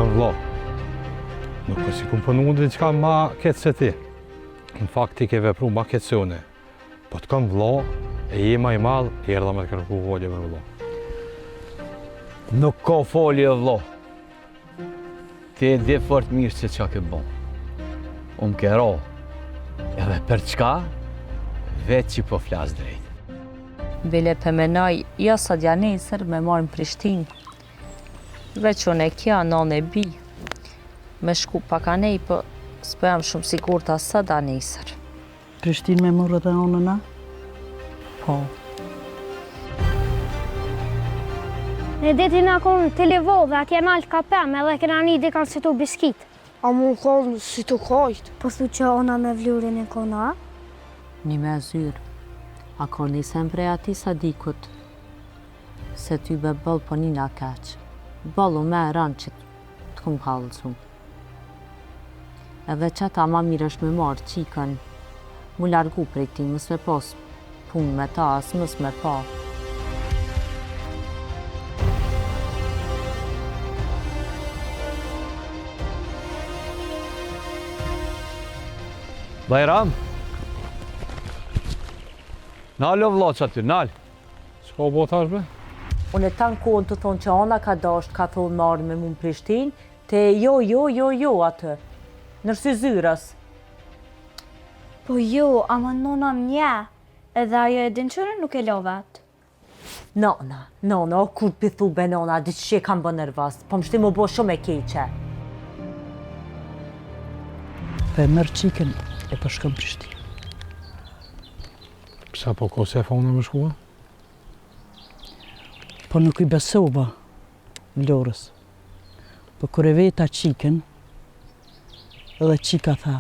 jam vëlla. Nuk e si kum punu diçka ma keq se ti. Në fakt ti ke vepru ma keq se une. Po të kam vëlla, e je ma i madh, erdha me të kërku folje me vëlla. Nuk ka folje vëlla. Ti e di fort mirë se çka ke bën. Unë ke ra. Edhe për çka? Vetë që po flas drejt. Bile pëmenaj, ja sa dja nesër me marrë në Prishtinë. Veç unë e kja, nane e bi. Me shku paka nej, për s'po jam shumë sigurta sa da nesër. Prishtinë me morë dhe onëna? Po. Në detin e konë televo dhe atje nalë ka pëm edhe kena një dikan si tu biskit. A mu konë si tu kajt? Po thu që ona me vlurin e kona? Një me zyrë. A ka nisem prej ati sa dikut. Se ty be bëll po një nga keq. Bëllu me ranë që të kum halëzu. Edhe që ta ma mirë është me marë qikën. Mu largu prej ti, mës me pos punë me ta, as mës me pa. Bajram? Nalë o vllaç aty, nalë. Çka bo tash be? Unë e tanë kohën të thonë që ona ka dasht, ka thonë marrë me mu në Prishtinë, te jo atë, nërsi zyrës. Po jo, ama nona mje, edhe ajo e din qërë nuk e lovet. Nona, o kur pithu be nona, di që kam bë nervas, po më shti më bo shumë e keqe. Dhe mërë qiken e përshkëm Prishtinë. Psa po Kosefa unë me shkua? Po nuk i besova Lorës. Po kër e veta qiken, edhe qika tha,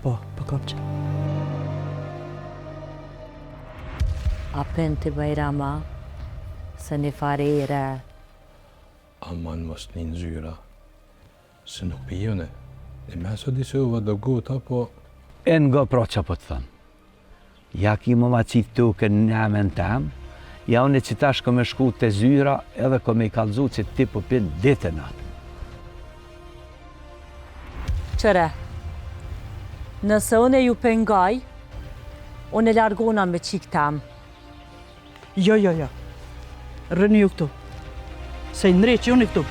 po kam që. A pen të Bajrama, se një farere. Aman mos një nzyra, se nuk pijone. E meso disova do gota, po... E nga pra që po të thëmë. Ja ki më ma qitë tuke në njëmen tem, ja unë që tash me shku të zyra edhe me i kalzu që ti po pinë ditën atë. Qëre, nëse unë e ju pengaj, unë e largona me qikë tem. Jo. Rëni ju këtu. Se i nre që unë i këtu.